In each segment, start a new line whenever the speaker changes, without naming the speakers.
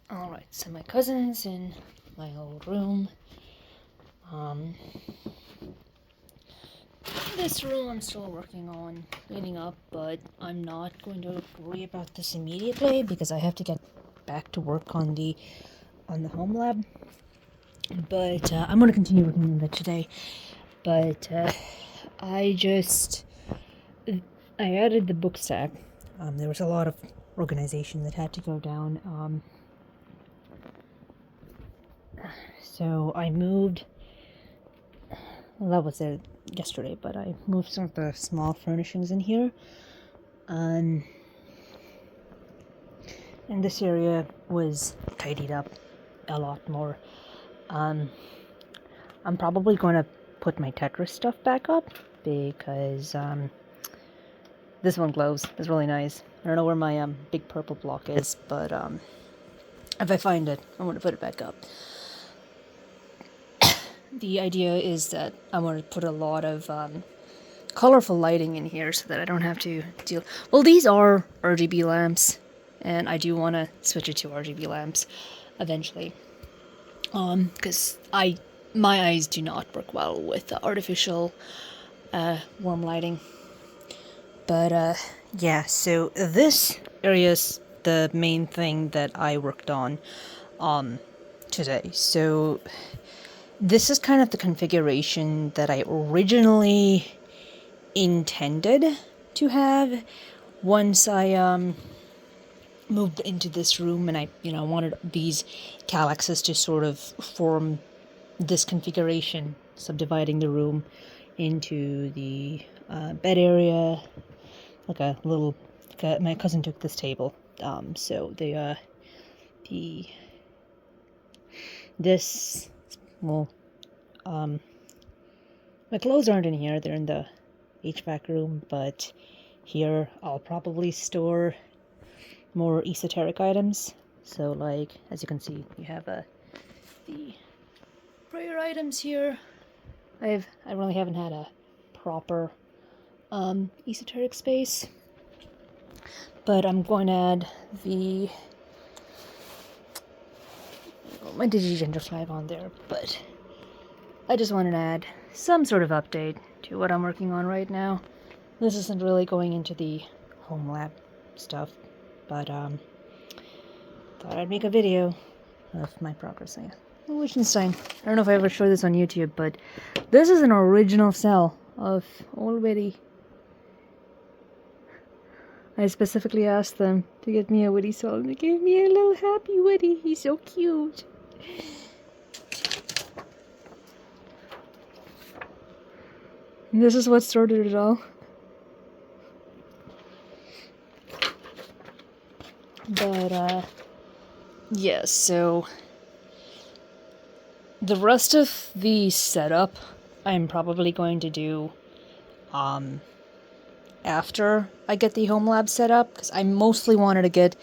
Alright, so my cousin's in my old room. This room I'm still working on cleaning up, but I'm not going to worry about this immediately because I have to get back to work on the home lab. But I'm going to continue working on that today. But I added the book stack. There was a lot of organization that had to go down. So I moved. Well, that was it yesterday, but I moved some of the small furnishings in here. And this area was tidied up a lot more. I'm probably going to put my Tetris stuff back up because this one glows. It's really nice. I don't know where my big purple block is, but if I find it, I'm going to put it back up. The idea is that I want to put a lot of colorful lighting in here so that I don't have to deal... Well, these are RGB lamps, and I do want to switch it to RGB lamps eventually. Because my eyes do not work well with artificial warm lighting. But yeah, so this area is the main thing that I worked on today. So this is kind of the configuration that I originally intended to have once I moved into this room, and I wanted these calyxes to sort of form this configuration, subdividing the room into the bed area, like a little. My cousin took this table, so this. Well, my clothes aren't in here, they're in the HVAC room, but here I'll probably store more esoteric items. So, like, as you can see, you have the prayer items here. I really haven't had a proper esoteric space, but I'm going to add my Digigender flag on there, but I just wanted to add some sort of update to what I'm working on right now. This isn't really going into the home lab stuff, but thought I'd make a video of my progress. Yeah. Liechtenstein. I don't know if I ever showed this on YouTube, but this is an original cell of Old Witty. I specifically asked them to get me a Witty cell, and they gave me a little happy Witty. He's so cute. And this is what started it all. But, yeah, so the rest of the setup I'm probably going to do after I get the home lab set up, because I mostly wanted to get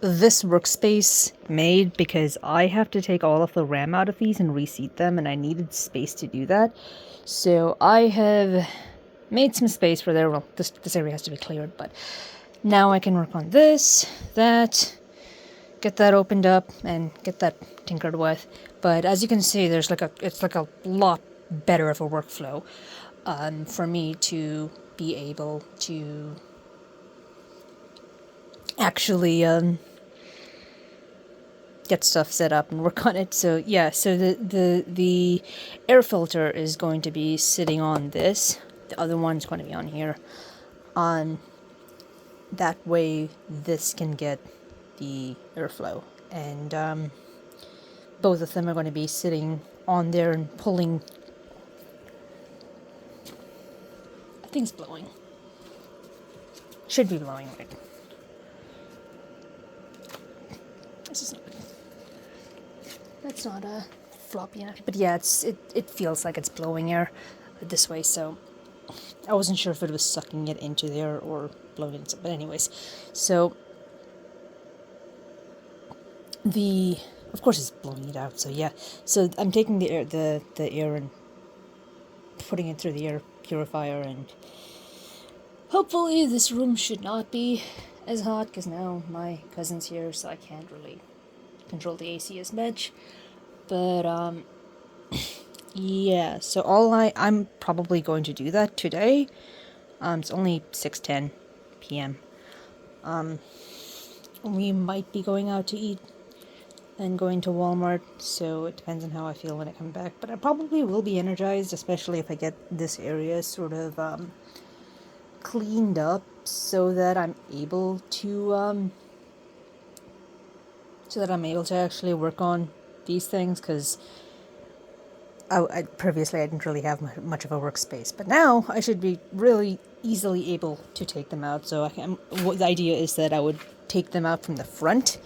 this workspace made because I have to take all of the RAM out of these and reseat them, and I needed space to do that. So I have made some space for there. Well, this area has to be cleared, but now I can work on this, that, get that opened up, and get that tinkered with. But as you can see, it's like a lot better of a workflow for me to be able to actually get stuff set up and work on it. So yeah, so the air filter is going to be sitting on this. The other one's going to be on here. That way this can get the airflow, and both of them are going to be sitting on there and pulling. I think it's blowing. Should be blowing, right? This is not. That's not floppy enough. But yeah, it feels like it's blowing air this way. So I wasn't sure if it was sucking it into there or blowing it. But anyways, so of course it's blowing it out. So yeah, so I'm taking the air and putting it through the air purifier, and hopefully this room should not be as hot, because now my cousin's here, so I can't really control the AC as much. But yeah, so I'm probably going to do that today. It's only 6:10 p.m. We might be going out to eat and going to Walmart, so it depends on how I feel when I come back. But I probably will be energized, especially if I get this area sort of cleaned up so that I'm able to actually work on these things, because previously I didn't really have much of a workspace, but now I should be really easily able to take them out. So the idea is that I would take them out from the front.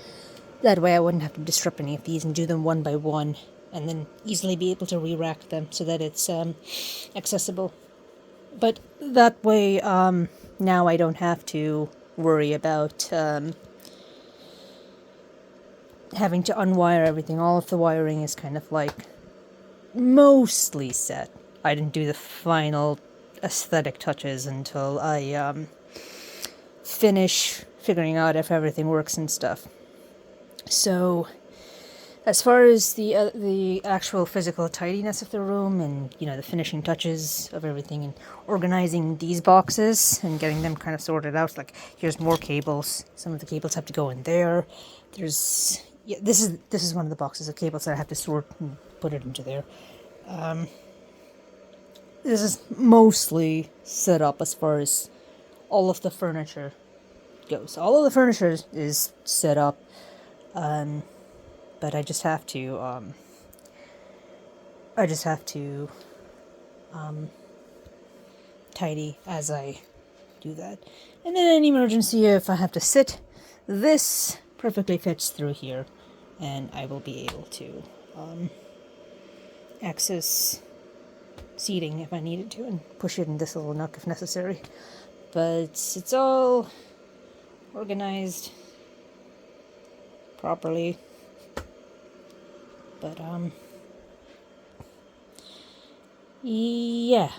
That way I wouldn't have to disrupt any of these and do them one by one, and then easily be able to re-rack them so that it's accessible. But that way, now I don't have to worry about having to unwire everything. All of the wiring is kind of like mostly set. I didn't do the final aesthetic touches until I finish figuring out if everything works and stuff. So, as far as the actual physical tidiness of the room and, the finishing touches of everything and organizing these boxes and getting them kind of sorted out, like, here's more cables. Some of the cables have to go in there. This is one of the boxes of cables that I have to sort and put it into there. This is mostly set up as far as all of the furniture goes. All of the furniture is set up, but I just have to tidy as I do that. And in an emergency, if I have to sit, this perfectly fits through here, and I will be able to access seating if I needed to, and push it in this little nook if necessary. But it's all organized properly. But yeah.